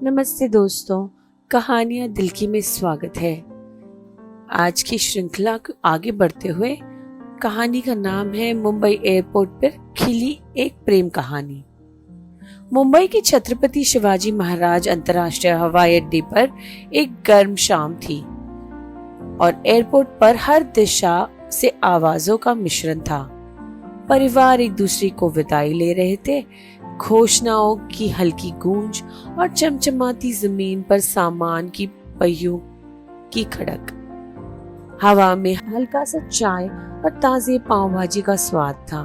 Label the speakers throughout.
Speaker 1: नमस्ते दोस्तों, कहानियाँ दिल की में स्वागत है। आज की श्रृंखला को आगे बढ़ते हुए कहानी का नाम है मुंबई एयरपोर्ट पर खिली एक प्रेम कहानी। मुंबई की छत्रपति शिवाजी महाराज अंतर्राष्ट्रीय हवाई अड्डे पर एक गर्म शाम थी और एयरपोर्ट पर हर दिशा से आवाजों का मिश्रण था। परिवार एक दूसरे को विदाई ले रहे थे। घोषणाओं की हल्की गूंज और चमचमाती जमीन पर सामान की पहियों की खड़क। हवा में हल्का सा चाय और ताजे पाव भाजी का स्वाद था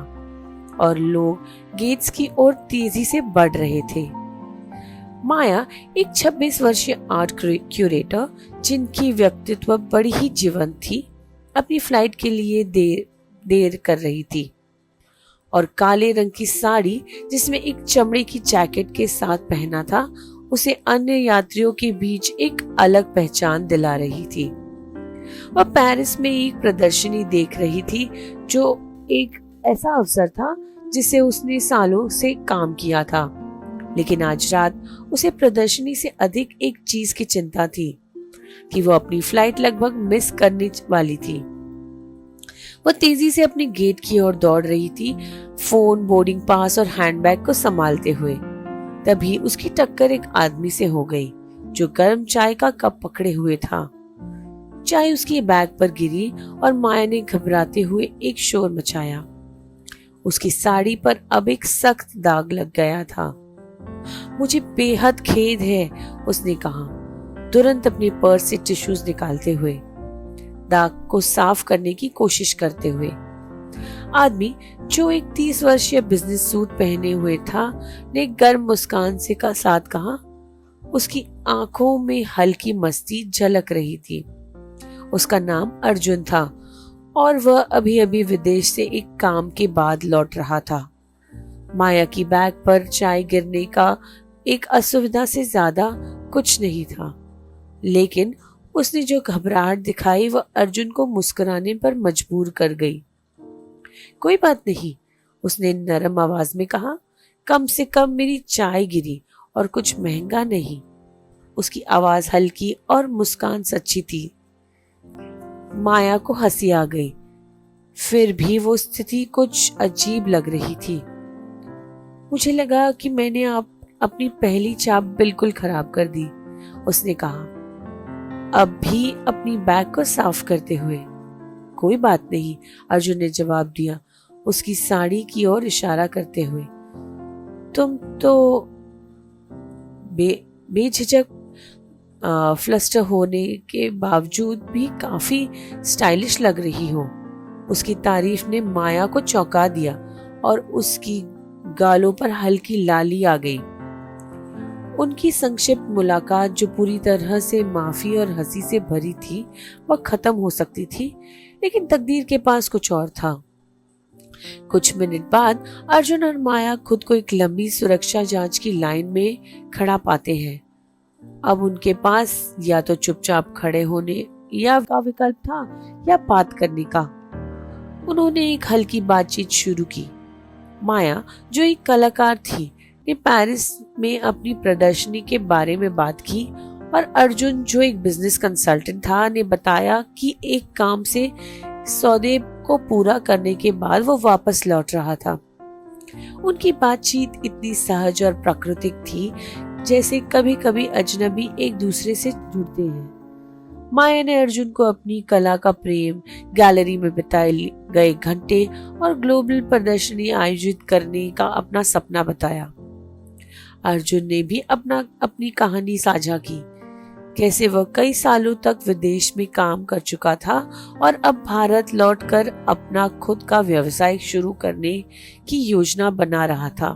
Speaker 1: और लोग गेट्स की ओर तेजी से बढ़ रहे थे। माया एक 26 वर्षीय आर्ट क्यूरेटर, जिनकी व्यक्तित्व बड़ी ही जीवंत थी, अपनी फ्लाइट के लिए देर कर रही थी और काले रंग की साड़ी जिसमें एक चमड़े की जैकेट के साथ पहना था उसे अन्य यात्रियों के बीच एक अलग पहचान दिला रही थी। वह पेरिस में एक प्रदर्शनी देख रही थी जो एक ऐसा अवसर था जिसे उसने सालों से काम किया था, लेकिन आज रात उसे प्रदर्शनी से अधिक एक चीज की चिंता थी कि वो अपनी फ्लाइट लगभग मिस करने वाली थी। वह तेजी से अपने गेट की ओर दौड़ रही थी, फोन, बोर्डिंग पास और हैंडबैग को संभालते हुए। तभी उसकी टक्कर एक आदमी से हो गई जो गर्म चाय का कप पकड़े हुए था। चाय उसके बैग पर गिरी और माया ने घबराते हुए एक शोर मचाया। उसकी साड़ी पर अब एक सख्त दाग लग गया था। मुझे बेहद खेद है, उसने कहा, तुरंत अपने पर्स से टिश्यूज निकालते हुए, दाग को साफ करने की कोशिश करते हुए। आदमी, जो एक 30 वर्षीय बिजनेस सूट पहने हुए था, ने गर्म मुस्कान से का साथ कहा। उसकी आंखों में हल्की मस्ती झलक रही थी। उसका नाम अर्जुन था और वह अभी अभी विदेश से एक काम के बाद लौट रहा था। माया की बैग पर चाय गिरने का एक असुविधा से ज्यादा कुछ नहीं था, लेकिन उसने जो घबराहट दिखाई वह अर्जुन को मुस्कुराने पर मजबूर कर गई। कोई बात नहीं, उसने नरम आवाज में कहा, कम से कम मेरी चाय गिरी और कुछ महंगा नहीं। उसकी आवाज हल्की और मुस्कान सच्ची थी। माया को हंसी आ गई, फिर भी वो स्थिति कुछ अजीब लग रही थी। मुझे लगा कि मैंने अपनी पहली चाप बिल्कुल खराब कर दी, उसने कहा, अब भी अपनी बैग को साफ करते हुए। कोई बात नहीं, अर्जुन ने जवाब दिया, उसकी साड़ी की ओर इशारा करते हुए। तुम तो बेझिझक फ्लस्टर होने के बावजूद भी काफी स्टाइलिश लग रही हो। उसकी तारीफ ने माया को चौंका दिया और उसकी गालों पर हल्की लाली आ गई। उनकी संक्षिप्त मुलाकात, जो पूरी तरह से माफी और हंसी से भरी थी, वह खत्म हो सकती थी, लेकिन तकदीर के पास कुछ और था। कुछ मिनट बाद अर्जुन और माया खुद को एक लंबी सुरक्षा जांच की लाइन में खड़ा पाते हैं। अब उनके पास या तो चुपचाप खड़े होने या का विकल्प था या बात करने का। उन्होंने एक हल्की बातचीत शुरू की। माया, जो एक कलाकार थी, ने पेरिस में अपनी प्रदर्शनी के बारे में बात की और अर्जुन, जो एक बिजनेस कंसल्टेंट था, ने बताया कि एक काम से सौदे को पूरा करने के बाद वो वापस लौट रहा था। उनकी बातचीत इतनी सहज और प्राकृतिक थी जैसे कभी कभी अजनबी एक दूसरे से जुड़ते हैं। माया ने अर्जुन को अपनी कला का प्रेम, गैलरी में बिताए गए घंटे और ग्लोबल प्रदर्शनी आयोजित करने का अपना सपना बताया। अर्जुन ने भी अपनी कहानी साझा की, कैसे वह कई सालों तक विदेश में काम कर चुका था और अब भारत लौटकर अपना खुद का व्यवसाय शुरू करने की योजना बना रहा था।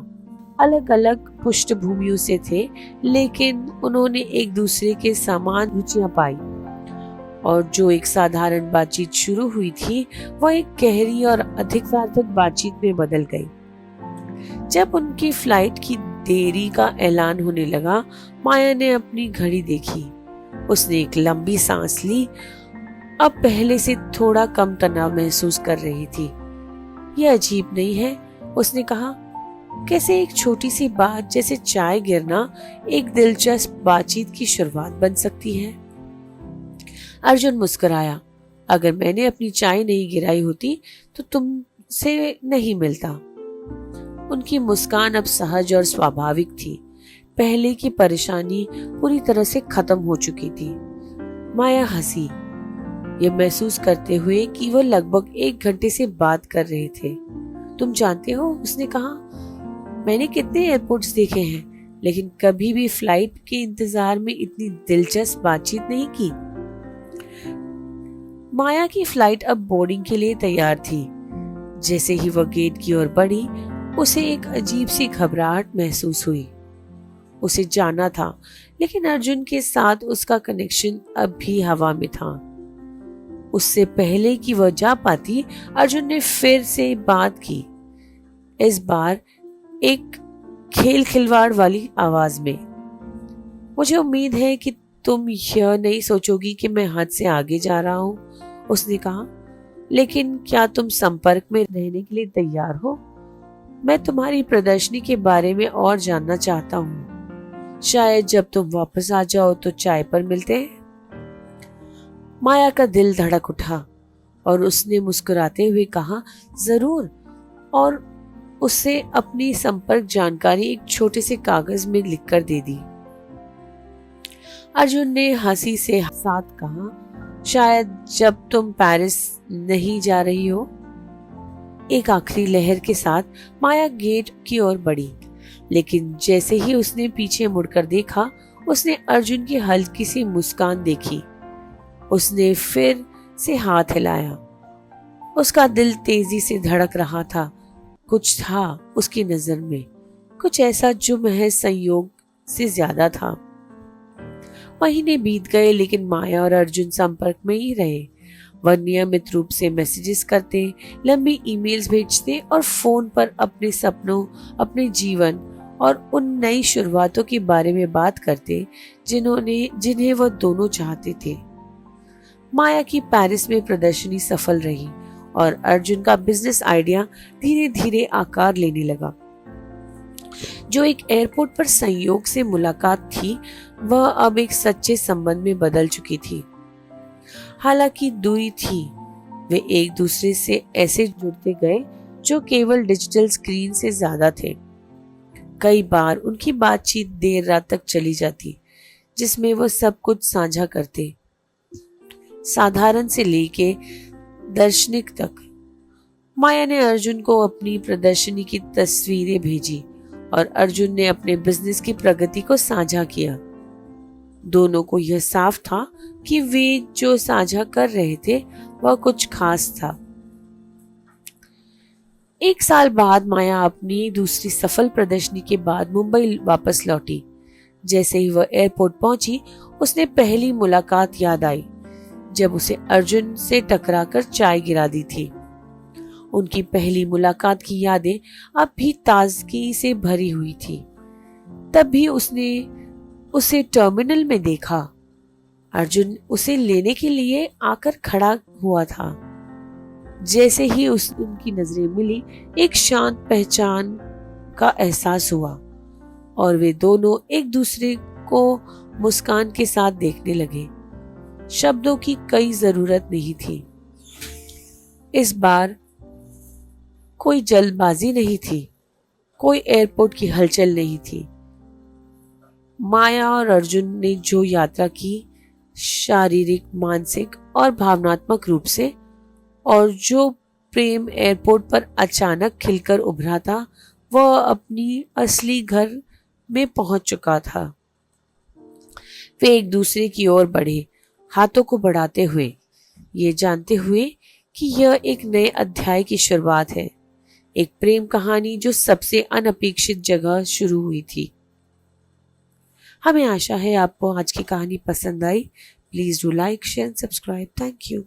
Speaker 1: अलग अलग पृष्ठभूमियों से थे, लेकिन उन्होंने एक दूसरे के समान रुचियां पाई और जो एक साधारण बातचीत शुरू हुई थी वह एक गहरी और अधिक सार्थक बातचीत में बदल गई। जब उनकी फ्लाइट की देरी का ऐलान होने लगा, माया ने अपनी घड़ी देखी। उसने एक लंबी सांस ली। अब पहले से थोड़ा कम तनाव महसूस कर रही थी। यह अजीब नहीं है, उसने कहा, कैसे एक छोटी सी बात जैसे चाय गिरना एक दिलचस्प बातचीत की शुरुआत बन सकती है। अर्जुन मुस्कुराया। अगर मैंने अपनी चाय नहीं गिराई होती तो तुमसे नहीं मिलता। उनकी मुस्कान अब सहज और स्वाभाविक थी। पहले की परेशानी पूरी तरह से खत्म हो चुकी थी। माया हंसी, ये महसूस करते हुए कि वो लगभग 1 घंटे से बात कर रहे थे। तुम जानते हो, उसने कहा, मैंने कितने एयरपोर्ट्स देखे हैं, लेकिन कभी भी फ्लाइट के इंतजार में इतनी दिलचस्प बातचीत नहीं की। माया की फ्लाइट अब बोर्डिंग के लिए तैयार थी। जैसे ही वह गेट की ओर बढ़ी, उसे एक अजीब सी घबराहट महसूस हुई। उसे जाना था, लेकिन अर्जुन के साथ उसका कनेक्शन अब भी हवा में था। उससे पहले कि वह जा पाती, अर्जुन ने फिर से बात की, इस बार एक खेल खिलवाड़ वाली आवाज में। मुझे उम्मीद है कि तुम यह नहीं सोचोगी कि मैं हद से आगे जा रहा हूं, उसने कहा, लेकिन क्या तुम संपर्क में रहने के लिए तैयार हो? मैं तुम्हारी प्रदर्शनी के बारे में और जानना चाहता हूँ। शायद जब तुम वापस आ जाओ तो चाय पर मिलते हैं। माया का दिल धड़क उठा और उसने मुस्कुराते हुए कहा, जरूर, और उससे अपनी संपर्क जानकारी एक छोटे से कागज में लिखकर दे दी। अर्जुन ने हंसी से साथ कहा, शायद जब तुम पेरिस नहीं जा रही हो। एक आखिरी लहर के साथ माया गेट की ओर बढ़ी, लेकिन जैसे ही उसने पीछे मुड़कर देखा, उसने अर्जुन की हल्की सी मुस्कान देखी। उसने फिर से हाथ हिलाया। उसका दिल तेजी से धड़क रहा था। कुछ था उसकी नजर में, कुछ ऐसा जो महज संयोग से ज्यादा था। महीने बीत गए, लेकिन माया और अर्जुन संपर्क में ही रहे। वह नियमित रूप से मैसेजेस करते, लंबी ईमेल्स भेजते और फोन पर अपने सपनों, अपने जीवन और उन नई शुरुआतों के बारे में बात करते जिन्हें वह दोनों चाहते थे। माया की पेरिस में प्रदर्शनी सफल रही और अर्जुन का बिजनेस आइडिया धीरे धीरे आकार लेने लगा। जो एक एयरपोर्ट पर संयोग से मुलाकात थी, वह अब एक सच्चे संबंध में बदल चुकी थी। हालांकि दूरी थी, वे एक दूसरे से ऐसे जुड़ते गए जो केवल डिजिटल स्क्रीन से ज्यादा थे। कई बार उनकी बातचीत देर रात तक चली जाती, जिसमें वह सब कुछ साझा करते, साधारण से लेके दार्शनिक तक। माया ने अर्जुन को अपनी प्रदर्शनी की तस्वीरें भेजी और अर्जुन ने अपने बिजनेस की प्रगति को साझा किया। दोनों को यह साफ था कि वे जो साझा कर रहे थे वह कुछ खास था। 1 साल बाद माया अपनी दूसरी सफल प्रदर्शनी के बाद मुंबई वापस लौटी। जैसे ही वह एयरपोर्ट पहुंची, उसने पहली मुलाकात याद आई, जब उसे अर्जुन से टकराकर चाय गिरा दी थी। उनकी पहली मुलाकात की यादें अब भी ताजगी से भरी हुई थी। तब भी उसने उसे टर्मिनल में देखा। अर्जुन उसे लेने के लिए आकर खड़ा हुआ था। जैसे ही उनकी नजरें मिली, एक शांत पहचान का एहसास हुआ और वे दोनों एक दूसरे को मुस्कान के साथ देखने लगे। शब्दों की कोई जरूरत नहीं थी। इस बार कोई जल्दबाजी नहीं थी, कोई एयरपोर्ट की हलचल नहीं थी। माया और अर्जुन ने जो यात्रा की, शारीरिक, मानसिक और भावनात्मक रूप से, और जो प्रेम एयरपोर्ट पर अचानक खिलकर उभरा था, वह अपनी असली घर में पहुंच चुका था। वे एक दूसरे की ओर बढ़े, हाथों को बढ़ाते हुए, ये जानते हुए कि यह एक नए अध्याय की शुरुआत है, एक प्रेम कहानी जो सबसे अनपेक्षित जगह शुरू हुई थी। हमें आशा है आपको आज की कहानी पसंद आई। Please do like, share, subscribe. Thank you.